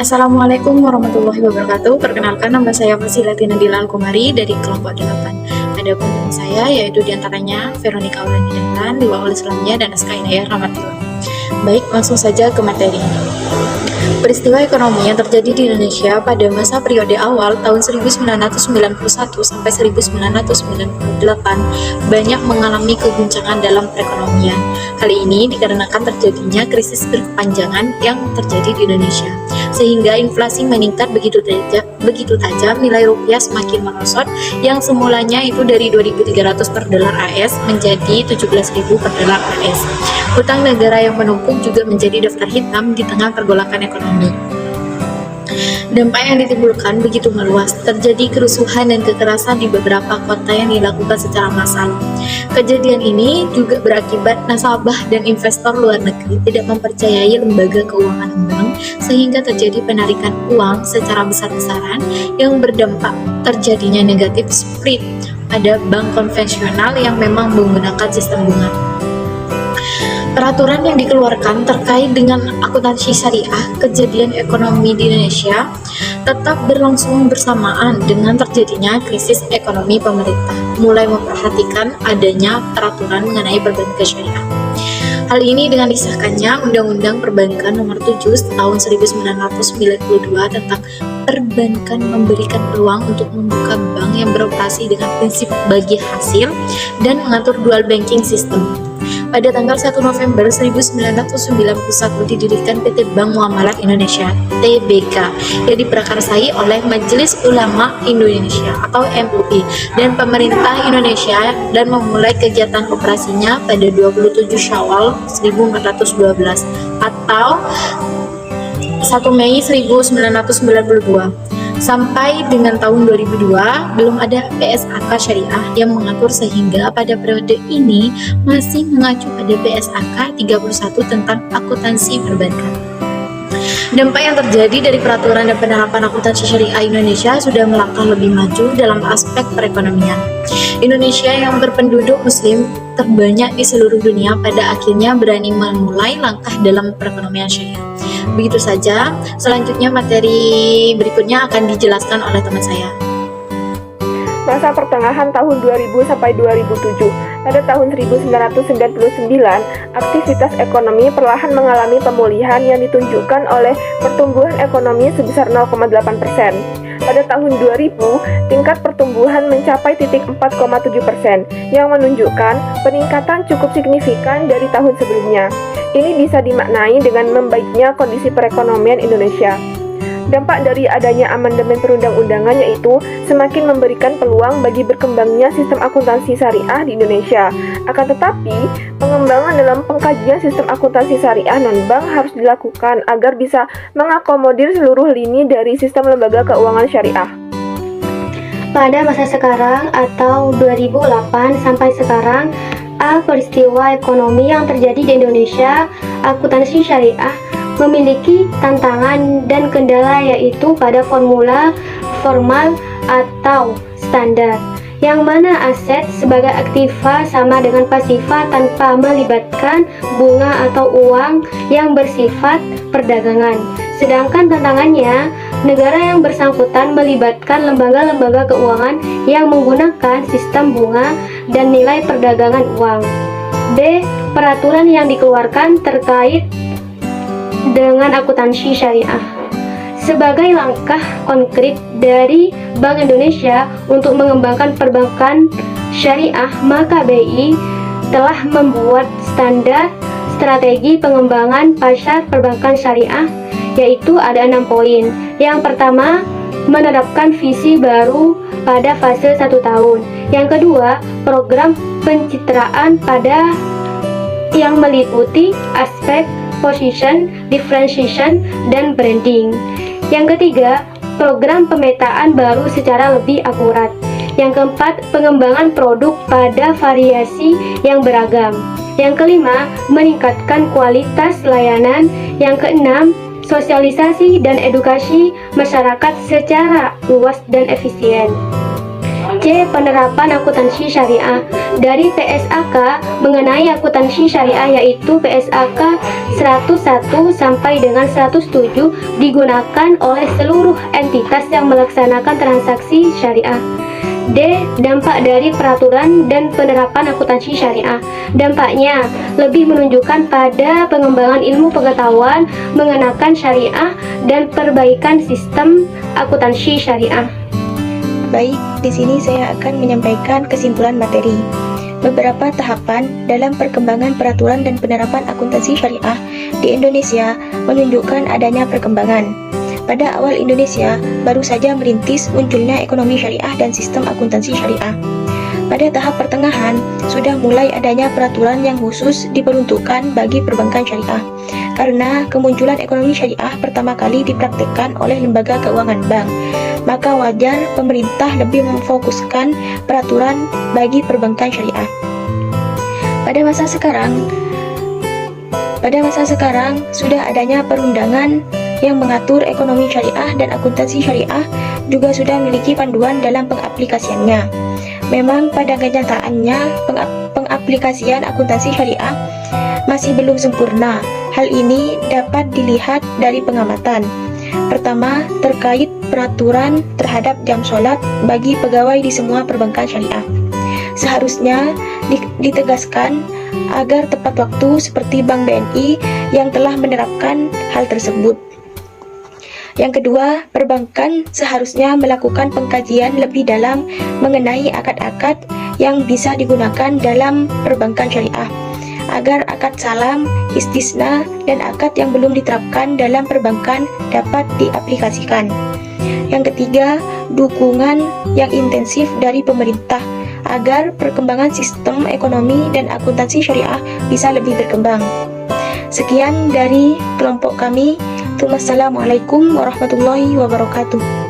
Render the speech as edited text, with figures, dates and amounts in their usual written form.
Assalamualaikum warahmatullahi wabarakatuh. Perkenalkan, nama saya Fasilati Nadila Al-Kumari dari kelompok 8. Ada teman saya yaitu diantaranya Veronica Aulani Dahlan, Liwaul Islamiyah, dan Aska Inayah Ramadillah. Baik, langsung saja ke materi. Peristiwa ekonomi yang terjadi di Indonesia pada masa periode awal tahun 1991 sampai 1998 banyak mengalami keguncangan dalam perekonomian. Hal ini dikarenakan terjadinya krisis berkepanjangan yang terjadi di Indonesia, sehingga inflasi meningkat begitu tajam, nilai rupiah semakin merosot yang semulanya itu dari 2.300 per dolar AS menjadi 17.000 per dolar AS. Hutang negara yang menumpuk juga menjadi daftar hitam di tengah pergolakan ekonomi. Dampak yang ditimbulkan begitu meluas, terjadi kerusuhan dan kekerasan di beberapa kota yang dilakukan secara massal. Kejadian ini juga berakibat nasabah dan investor luar negeri tidak mempercayai lembaga keuangan bank, sehingga terjadi penarikan uang secara besar-besaran yang berdampak terjadinya negatif spread pada bank konvensional yang memang menggunakan sistem bunga. Peraturan yang dikeluarkan terkait dengan akuntansi syariah, kejadian ekonomi di Indonesia tetap berlangsung bersamaan dengan terjadinya krisis ekonomi. Pemerintah mulai memperhatikan adanya peraturan mengenai perbankan syariah. Hal ini dengan disahkannya Undang-Undang Perbankan Nomor 7 Tahun 1992 tentang perbankan memberikan peluang untuk membuka bank yang beroperasi dengan prinsip bagi hasil dan mengatur dual banking system. Pada tanggal 1 November 1991 didirikan PT Bank Muamalat Indonesia (TBK) yang diprakarsai oleh Majelis Ulama Indonesia atau MUI dan pemerintah Indonesia dan memulai kegiatan operasinya pada 27 Syawal 1412 atau 1 Mei 1992. Sampai dengan tahun 2002 belum ada PSAK syariah yang mengatur, sehingga pada periode ini masih mengacu pada PSAK 31 tentang akuntansi perbankan. Dampak yang terjadi dari peraturan dan penerapan akuntansi syariah Indonesia sudah melangkah lebih maju dalam aspek perekonomian. Indonesia yang berpenduduk muslim terbanyak di seluruh dunia pada akhirnya berani memulai langkah dalam perekonomian syariah. Begitu saja, selanjutnya materi berikutnya akan dijelaskan oleh teman saya. Masa pertengahan tahun 2000 sampai 2007. Pada tahun 1999, aktivitas ekonomi perlahan mengalami pemulihan yang ditunjukkan oleh pertumbuhan ekonomi sebesar 0,8%. Pada tahun 2000, tingkat pertumbuhan mencapai 4,7%, yang menunjukkan peningkatan cukup signifikan dari tahun sebelumnya. Ini bisa dimaknai dengan membaiknya kondisi perekonomian Indonesia. Dampak dari adanya amandemen perundang-undangan yaitu semakin memberikan peluang bagi berkembangnya sistem akuntansi syariah di Indonesia. Akan tetapi, pengembangan dalam pengkajian sistem akuntansi syariah non-bank harus dilakukan agar bisa mengakomodir seluruh lini dari sistem lembaga keuangan syariah. Pada masa sekarang atau 2008 sampai sekarang, peristiwa ekonomi yang terjadi di Indonesia, akuntansi syariah memiliki tantangan dan kendala, yaitu pada formula formal atau standar, yang mana aset sebagai aktiva sama dengan pasifa tanpa melibatkan bunga atau uang yang bersifat perdagangan. Sedangkan tantangannya, negara yang bersangkutan melibatkan lembaga-lembaga keuangan yang menggunakan sistem bunga dan nilai perdagangan uang. B. Peraturan yang dikeluarkan terkait dengan akuntansi syariah. Sebagai langkah konkret dari Bank Indonesia untuk mengembangkan perbankan syariah, maka BI telah membuat standar strategi pengembangan pasar perbankan syariah, yaitu ada 6 poin. Yang pertama, menerapkan visi baru pada fase 1 tahun. Yang kedua, program pencitraan pada yang meliputi aspek position, differentiation, dan branding. Yang ketiga, program pemetaan baru secara lebih akurat. Yang keempat, pengembangan produk pada variasi yang beragam. Yang kelima, meningkatkan kualitas layanan. Yang keenam, sosialisasi dan edukasi masyarakat secara luas dan efisien. C. Penerapan akuntansi syariah. Dari PSAK mengenai akuntansi syariah yaitu PSAK 101 sampai dengan 107 digunakan oleh seluruh entitas yang melaksanakan transaksi syariah. D. Dampak dari peraturan dan penerapan akuntansi syariah. Dampaknya lebih menunjukkan pada pengembangan ilmu pengetahuan mengenakan syariah dan perbaikan sistem akuntansi syariah. Baik, di sini saya akan menyampaikan kesimpulan materi. Beberapa tahapan dalam perkembangan peraturan dan penerapan akuntansi syariah di Indonesia menunjukkan adanya perkembangan. Pada awal Indonesia baru saja merintis munculnya ekonomi syariah dan sistem akuntansi syariah. Pada tahap pertengahan sudah mulai adanya peraturan yang khusus diperuntukkan bagi perbankan syariah. Karena kemunculan ekonomi syariah pertama kali dipraktikkan oleh lembaga keuangan bank, maka wajar pemerintah lebih memfokuskan peraturan bagi perbankan syariah. Pada masa sekarang sudah adanya perundangan yang mengatur ekonomi syariah dan akuntansi syariah juga sudah memiliki panduan dalam pengaplikasiannya. Memang pada kenyataannya pengaplikasian akuntansi syariah masih belum sempurna. Hal ini dapat dilihat dari pengamatan. Pertama, terkait peraturan terhadap jam sholat bagi pegawai di semua perbankan syariah. Seharusnya ditegaskan agar tepat waktu seperti Bank BNI yang telah menerapkan hal tersebut. Yang kedua, perbankan seharusnya melakukan pengkajian lebih dalam mengenai akad-akad yang bisa digunakan dalam perbankan syariah, agar akad salam, istisna, dan akad yang belum diterapkan dalam perbankan dapat diaplikasikan. Yang ketiga, dukungan yang intensif dari pemerintah agar perkembangan sistem ekonomi dan akuntansi syariah bisa lebih berkembang. Sekian dari kelompok kami. Wassalamualaikum warahmatullahi wabarakatuh.